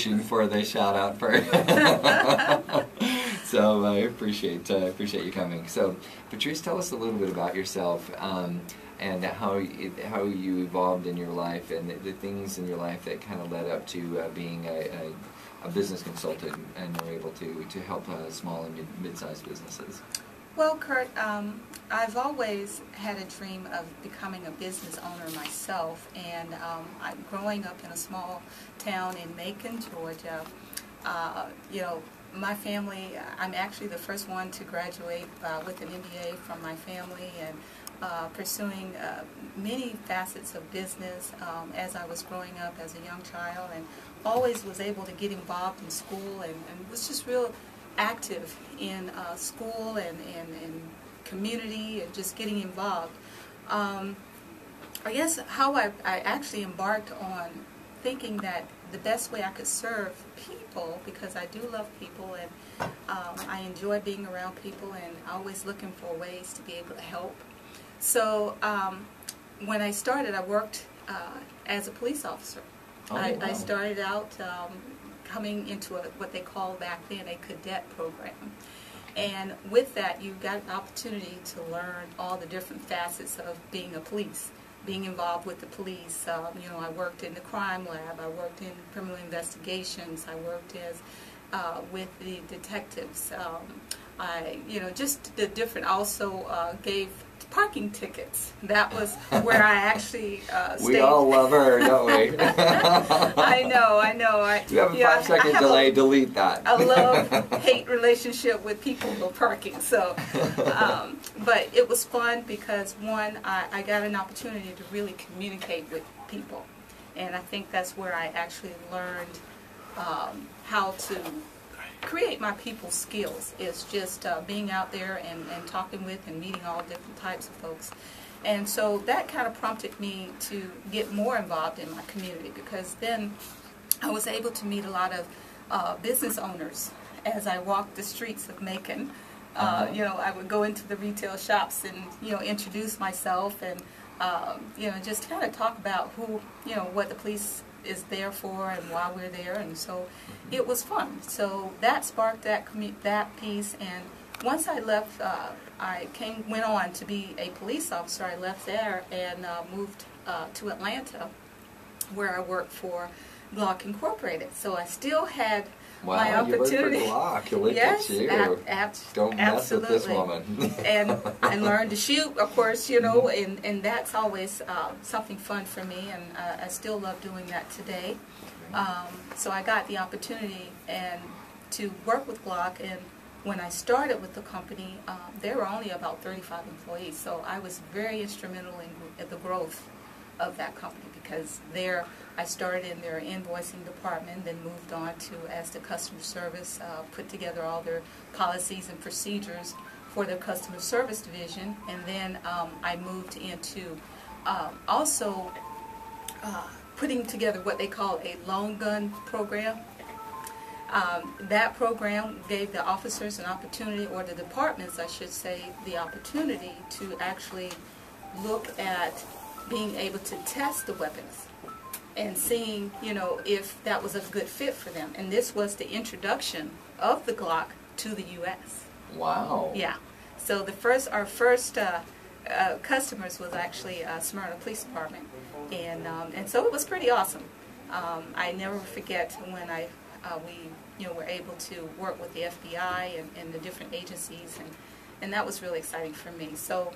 For the shout out part. So I appreciate you coming. So Patrice, tell us a little bit about yourself and how you evolved in your life and the things in your life that kind of led up to being a business consultant and are able to help small and mid-sized businesses. Well, Kurt, I've always had a dream of becoming a business owner myself, and I'm growing up in a small town in Macon, Georgia. You know, my family, I'm actually the first one to graduate with an MBA from my family, and pursuing many facets of business as I was growing up as a young child, and always was able to get involved in school and was just real active in school and community and just getting involved. I guess how I actually embarked on thinking that the best way I could serve people, because I do love people and I enjoy being around people and always looking for ways to be able to help. So when I started, I worked as a police officer. Oh, wow. I started out coming into what they called back then a cadet program. And with that, you got an opportunity to learn all the different facets of being a police, being involved with the police. You know, I worked in the crime lab, I worked in criminal investigations, I worked with the detectives. Just the different, also gave parking tickets. That was where I actually stayed. We all love her, don't we? I know. You have a 5-second delay, delete that. A love-hate relationship with people for parking. So, but it was fun because, one, I got an opportunity to really communicate with people. And I think that's where I actually learned how to create my people skills, is just being out there and talking with and meeting all different types of folks. And so that kind of prompted me to get more involved in my community, because then I was able to meet a lot of business owners as I walked the streets of Macon. You know, I would go into the retail shops and, you know, introduce myself and, you know, just kind of talk about who, you know, what the police is there for and why we're there, and so it was fun. So that sparked that piece, and once I left, went on to be a police officer. I left there and moved to Atlanta, where I worked for Glock Incorporated. So I still had my opportunity. You worked for Glock. Yes, Don't mess with this woman. And I learned to shoot, of course, you know, and that's always something fun for me, and I still love doing that today. So I got the opportunity to work with Glock, and when I started with the company, there were only about 35 employees, so I was very instrumental in the growth of that company, because there I started in their invoicing department, then moved on to as the customer service, put together all their policies and procedures for their customer service division, and then I moved into also putting together what they call a long gun program. That program gave the officers an opportunity, or the departments, I should say, the opportunity to actually look at being able to test the weapons and seeing, you know, if that was a good fit for them. And this was the introduction of the Glock to the U.S. Wow. Yeah. So our first customers was actually Smyrna Police Department, and so it was pretty awesome. I never forget when we were able to work with the FBI and the different agencies, and that was really exciting for me. So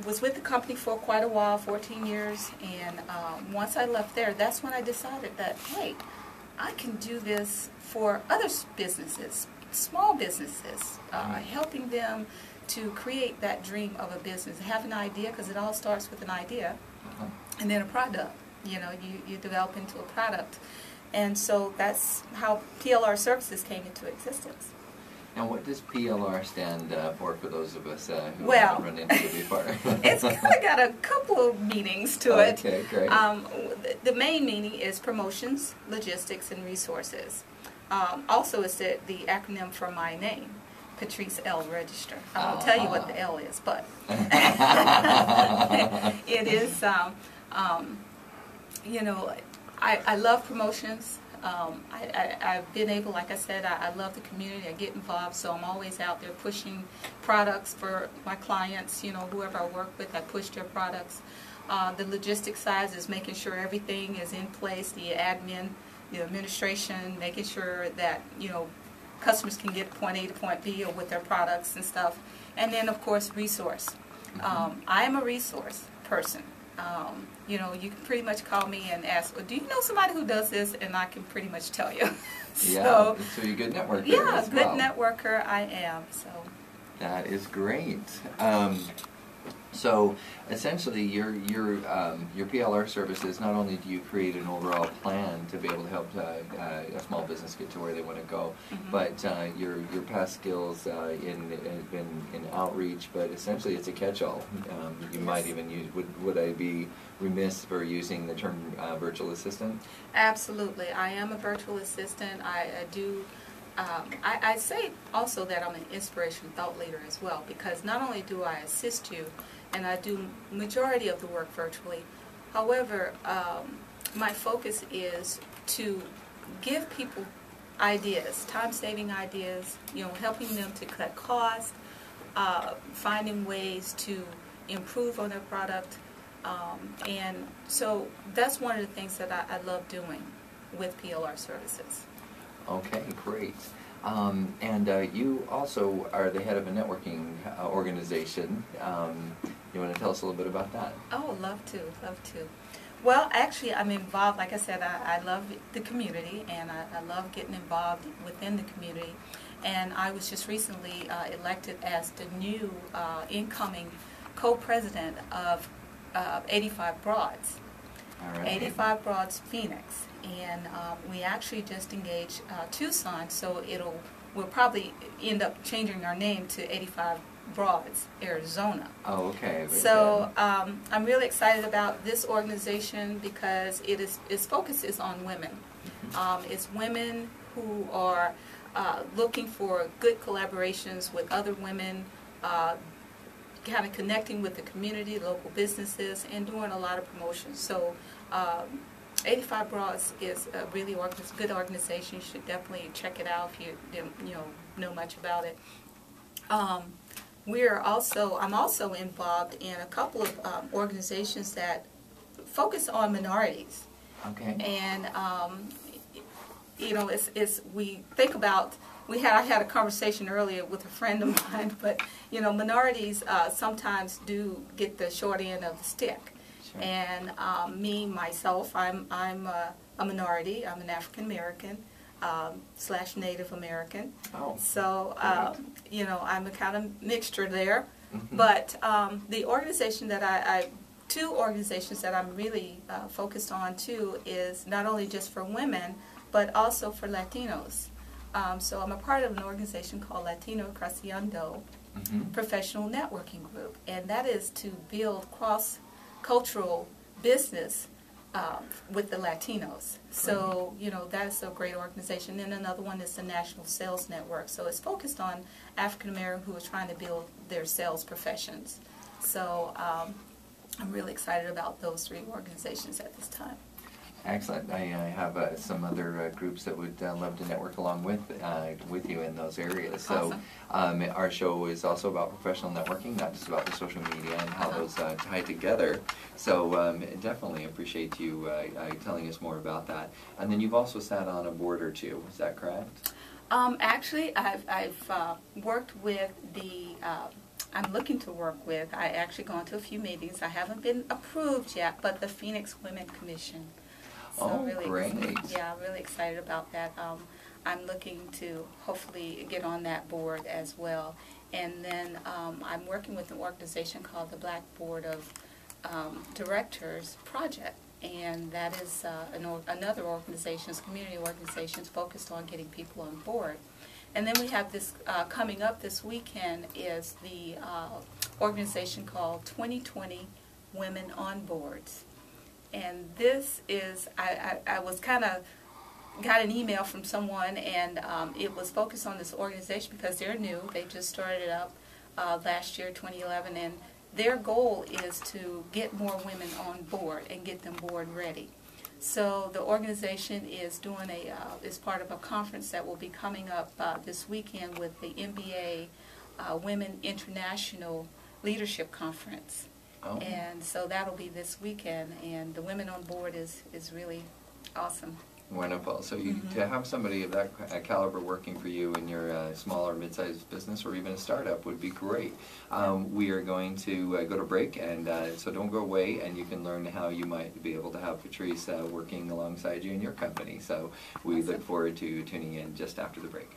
was with the company for quite a while, 14 years, and once I left there, that's when I decided that, hey, I can do this for other businesses, small businesses, helping them to create that dream of a business, have an idea, because it all starts with an idea, and then a product. You know, you develop into a product. And so that's how PLR Services came into existence. And what does PLR stand for those of us who well, haven't run into it before? It's kind of got a couple of meanings to it. Okay, great. The main meaning is promotions, logistics, and resources. Also, it's the acronym for my name, Patrice L. Register. I won't tell you what the L is, but it is, you know, I love promotions. I've been able, like I said, I love the community. I get involved, so I'm always out there pushing products for my clients, you know, whoever I work with, I push their products. The logistics side is making sure everything is in place, the admin, the administration, making sure that, you know, customers can get point A to point B with their products and stuff. And then, of course, resource. I am a resource person. You know, you can pretty much call me and ask, well, do you know somebody who does this? And I can pretty much tell you. So you're a good networker. Yeah, as good well. networker I am. So that is great. So essentially, your PLR services, not only do you create an overall plan to be able to help a small business get to where they want to go, but your past skills have been in outreach, but essentially it's a catch-all. You might even use, would I be remiss for using the term virtual assistant? Absolutely. I am a virtual assistant. I do. I say also that I'm an inspiration thought leader as well, because not only do I assist you, and I do majority of the work virtually, however, my focus is to give people ideas, time-saving ideas, you know, helping them to cut costs, finding ways to improve on their product, and so that's one of the things that I love doing with PLR services. Okay, great. And you also are the head of a networking organization. You want to tell us a little bit about that? Oh, love to. Well, actually, I'm involved, like I said, I love the community, and I love getting involved within the community. And I was just recently elected as the new incoming co-president of 85 Broads. All right. 85 Broads Phoenix. And we actually just engaged Tucson, so we'll probably end up changing our name to 85 Broads, Arizona. Oh, okay. So I'm really excited about this organization because its focus is on women. It's women who are looking for good collaborations with other women, kind of connecting with the community, local businesses, and doing a lot of promotions. So 85 Broads is a really good organization. You should definitely check it out if you didn't know much about it. I'm also involved in a couple of organizations that focus on minorities. Okay. And we think about. I had a conversation earlier with a friend of mine, but minorities sometimes do get the short end of the stick. Sure. And myself, I'm a minority. I'm an African American / Native American. Oh. So I'm a kind of mixture there. But the organization that two organizations that I'm really focused on too is not only just for women, but also for Latinos. So I'm a part of an organization called Latino Creciendo Professional Networking Group, and that is to build cross-cultural business with the Latinos. So, that's a great organization. And another one is the National Sales Network. So it's focused on African Americans who are trying to build their sales professions. So I'm really excited about those three organizations at this time. Excellent. I have some other groups that would love to network along with you in those areas. Awesome. So our show is also about professional networking, not just about the social media and how those tie together. So definitely appreciate you telling us more about that. And then you've also sat on a board or two. Is that correct? Actually, I've worked with I'm looking to work with. I actually gone to a few meetings. I haven't been approved yet, but the Phoenix Women Commission. So oh, really, great. I'm really excited about that. I'm looking to hopefully get on that board as well. And then I'm working with an organization called the Black Board of Directors Project. And that is another organization, community organizations focused on getting people on board. And then we have this coming up this weekend is the organization called 2020 Women on Boards. And this is, I was kind of, got an email from someone, and it was focused on this organization because they're new. They just started up last year, 2011, and their goal is to get more women on board and get them board ready. So the organization is doing is part of a conference that will be coming up this weekend with the NBA Women International Leadership Conference. Oh. And so that'll be this weekend, and the women on board is really awesome. Wonderful. So you, to have somebody of that caliber working for you in your small or mid-sized business or even a startup would be great. We are going to go to break, and so don't go away, and you can learn how you might be able to have Patrice working alongside you in your company. So we look forward to tuning in just after the break.